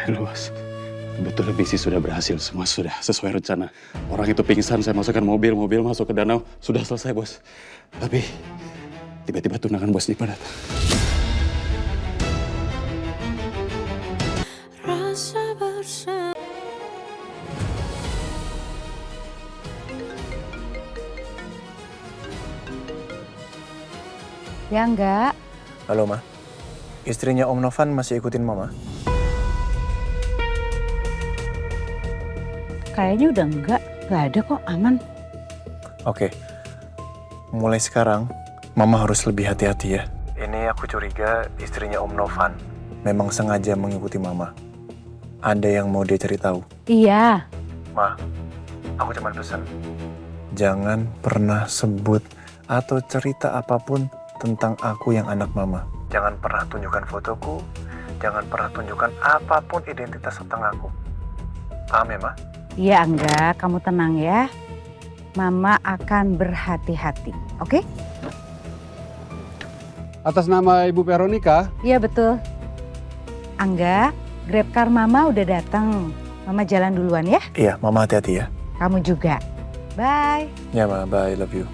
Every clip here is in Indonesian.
saya dulu, bos. Kebetulan misi sudah berhasil, semua sudah sesuai rencana. Orang itu pingsan, saya masukkan mobil masuk ke danau, sudah selesai, bos. Tapi tiba-tiba tunangan bos Dipa datang. Ya enggak. Halo, Ma. Istrinya Om Novan masih ikutin Mama? Kayaknya udah enggak ada kok, aman. Oke. Mulai sekarang, Mama harus lebih hati-hati ya. Ini aku curiga istrinya Om Novan memang sengaja mengikuti Mama. Ada yang mau dia cari tahu? Iya. Ma, aku cuma pesan. Jangan pernah sebut atau cerita apapun tentang aku yang anak Mama. Jangan pernah tunjukkan fotoku, jangan pernah tunjukkan apapun identitas tentang aku. Paham ya, Ma? Iya enggak, kamu tenang ya. Mama akan berhati-hati, oke? Atas nama Ibu Veronica? Iya betul. Angga, Grab car Mama udah datang. Mama jalan duluan ya. Iya, Mama hati-hati ya. Kamu juga. Bye. Ya, Ma. Bye. Love you.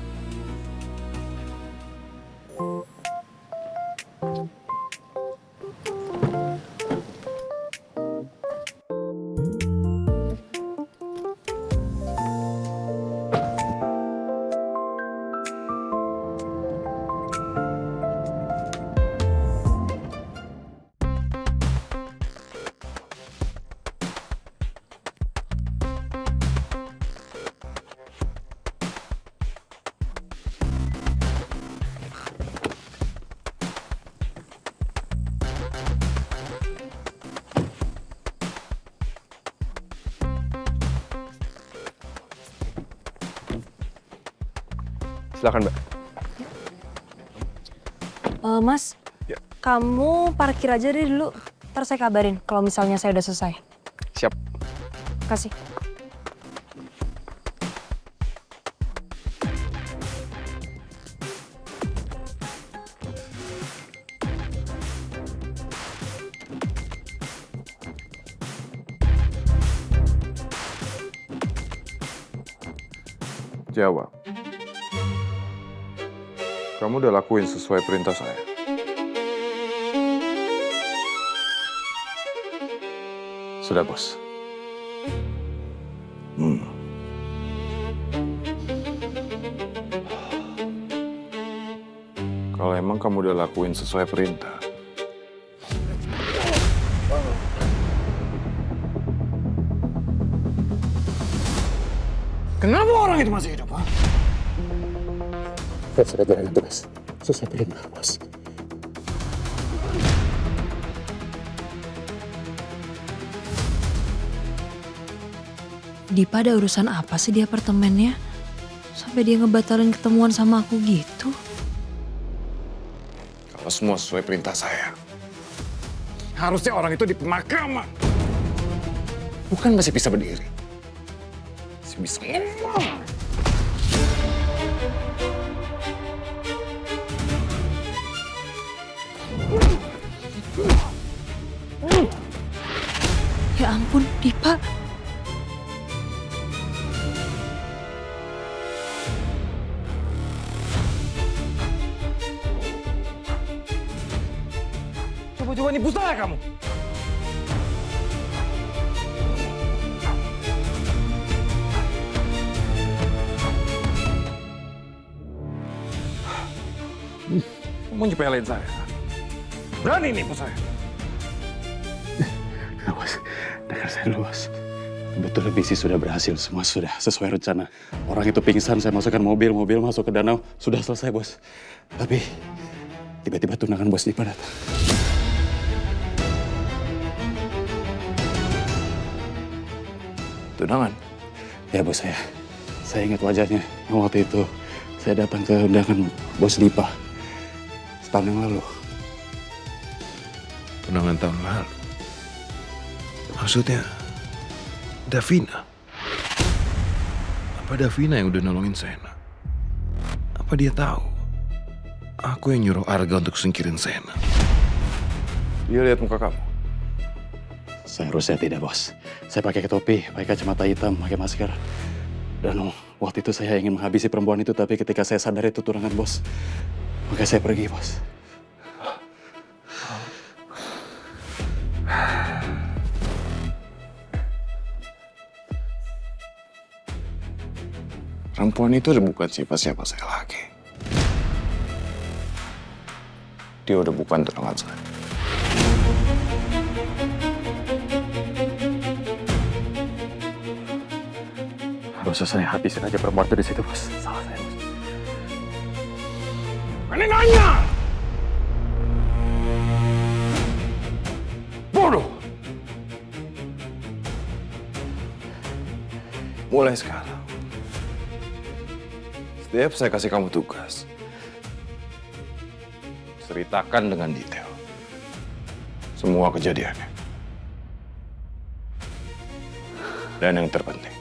Silakan, Mbak. Mas, Ya. kamu parkir aja deh dulu. Ntar saya kabarin kalau misalnya saya udah selesai. Siap. Kasih. Jawab. Kamu udah lakuin sesuai perintah saya. Sudah, bos. Kalau emang kamu udah lakuin sesuai perintah, Kenapa orang itu masih hidup, Pak? Saya sudah jalan tugas. Sesuai perintah, bos. Dipa ada urusan apa sih di apartemennya? Sampai dia ngebatalin ketemuan sama aku gitu. kalau semua sesuai perintah saya, harusnya orang itu di pemakaman. Bukan masih bisa berdiri. Masih bisa ngomong. Ya ampun, Dipa. Coba-coba nipu saya kamu. Kamu nyepelin saya. Berani nipu saya. Nah, bos, dengar saya dulu, bos. Kebetulan misi sudah berhasil, semua sudah sesuai rencana. Orang itu pingsan, saya masukkan mobil masuk ke danau, sudah selesai, bos. Tapi tiba-tiba tunangan bos Dipa datang. Tunangan? Ya, bos, saya ingat wajahnya. Yang waktu itu saya datang ke undangan bos Dipa setahun yang lalu. Tunangan tahun lalu? Maksudnya Davina? Apa Davina yang udah nolongin Sena? Apa dia tahu aku yang nyuruh Arga untuk singkirin Sena? Dia lihat muka kamu. Seharusnya tidak, Bos. Saya pakai topi, pakai kacamata hitam, pakai masker. Dan waktu itu saya ingin menghabisi perempuan itu, tapi ketika saya sadar itu turangan, Bos. Maka saya pergi, Bos. Perempuan itu udah bukan siapa-siapa saya lagi. Dia udah bukan tunangan saya. Harusnya saya habisin aja perempuan itu di situ, Bos. Salah saya, Bos. Ini nanya! Bodoh! Mulai sekarang, setiap saya kasih kamu tugas, ceritakan dengan detail semua kejadiannya. Dan yang terpenting,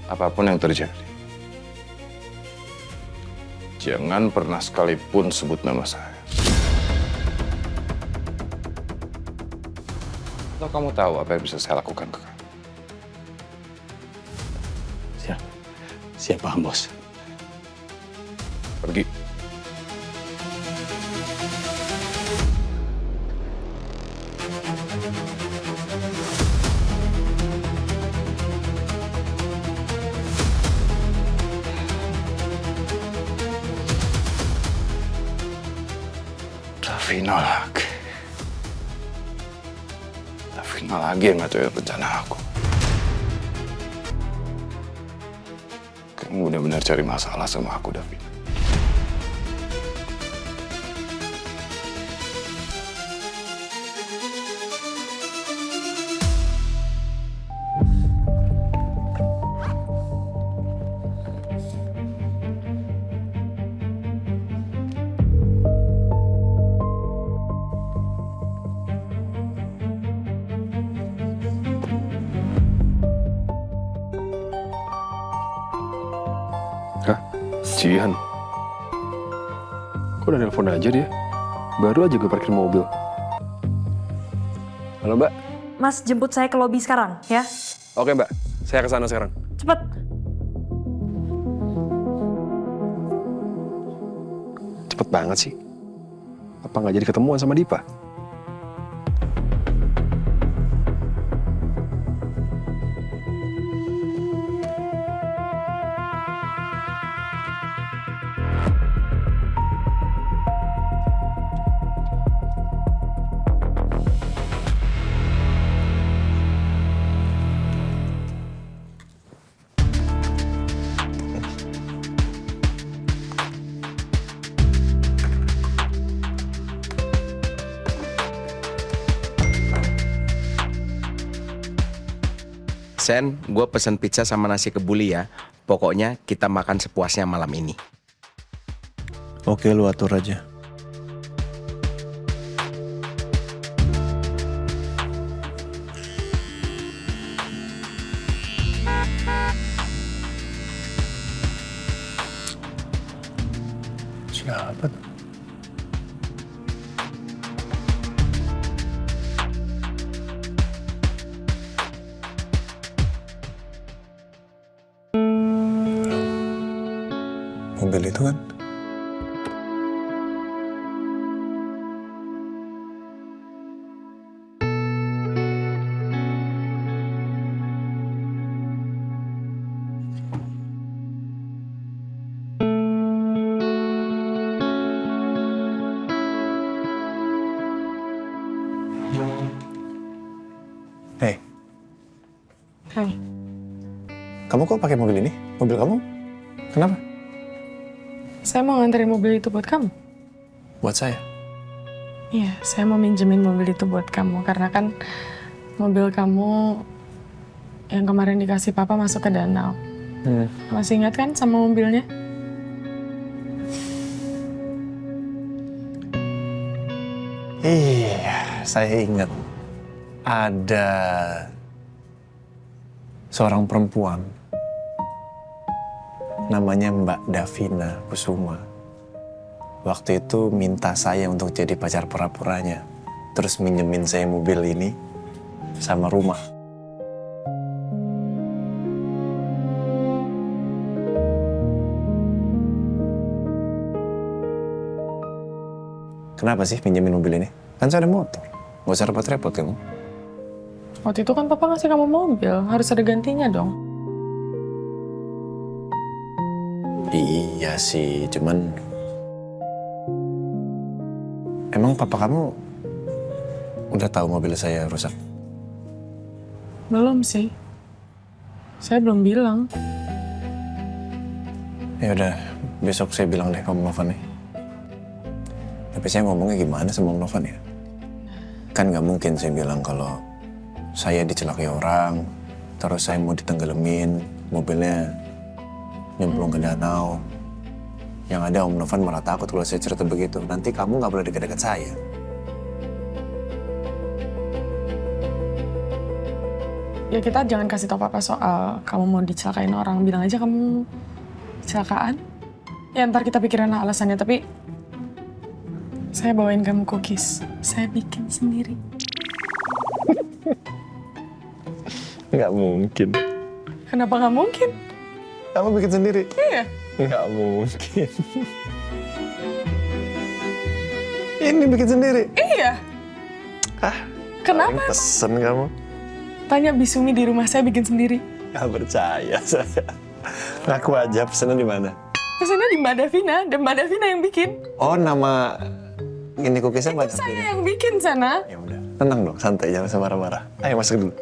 apapun yang terjadi, jangan pernah sekalipun sebut nama saya. Atau kamu tahu apa yang bisa saya lakukan ke kamu? Siap, paham, Bos. Pergi. Davina lagi yang ngacoin rencana aku. Kamu benar-benar cari masalah sama aku, Davina. Hah? Cihan? Kok udah nelfon aja dia? Baru aja gue parkir mobil. Halo Mbak? Mas, jemput saya ke lobi sekarang, ya? Oke Mbak, saya kesana sekarang. Cepet. Cepet banget sih. Apa nggak jadi ketemuan sama Dipa? Sen, gue pesen pizza sama nasi kebuli ya. Pokoknya kita makan sepuasnya malam ini. Oke, lu atur aja. Siapa tuh? Mobil itu kan? Hei. Hai. Kamu kok pakai mobil ini? Mobil kamu? Kenapa? Saya mau nganterin mobil itu buat kamu. Buat saya. Iya, saya mau minjemin mobil itu buat kamu. Karena kan mobil kamu yang kemarin dikasih papa masuk ke danau. Masih ingat kan sama mobilnya? Iya, saya ingat. Ada seorang perempuan namanya Mbak Davina Kusuma. Waktu itu minta saya untuk jadi pacar pura-puranya. terus minjemin saya mobil ini sama rumah. Kenapa sih pinjemin mobil ini? Kan saya ada motor. Gak usah repot-repot kamu. Waktu itu kan papa ngasih kamu mobil, harus ada gantinya dong. Iya sih, cuman... Emang papa kamu udah tahu mobil saya rusak? Belum sih. Saya belum bilang. Ya udah, besok saya bilang deh kamu Novan nih. Tapi saya ngomongnya gimana sama Om Novan ya? Kan nggak mungkin saya bilang kalau saya dicelakai orang, terus saya mau ditenggelamin, mobilnya nyemplung ke danau. Yang ada Om Novan malah takut kalau saya cerita begitu. Nanti kamu nggak boleh dekat-dekat saya. Ya kita jangan kasih tau papa soal kamu mau dicelakain orang. Bilang aja kamu kecelakaan. Ya ntar kita pikirin lah alasannya, tapi saya bawain kamu cookies. Saya bikin sendiri. Nggak mungkin. Kenapa nggak mungkin? Kamu bikin sendiri? Iya. Nggak mungkin. Ini bikin sendiri? Iya. Kenapa? Pesen kamu? Tanya Bisumi di rumah saya bikin sendiri. Nggak percaya saya. Ngaku aja, pesennya di mana? Pesannya di Mbak Davina, dan Mbak Davina yang bikin. Oh, nama ini cookiesnya Mbak Saya yang bikin sana. Ya udah, tenang dong, santai, jangan marah-marah. Ayo masuk dulu.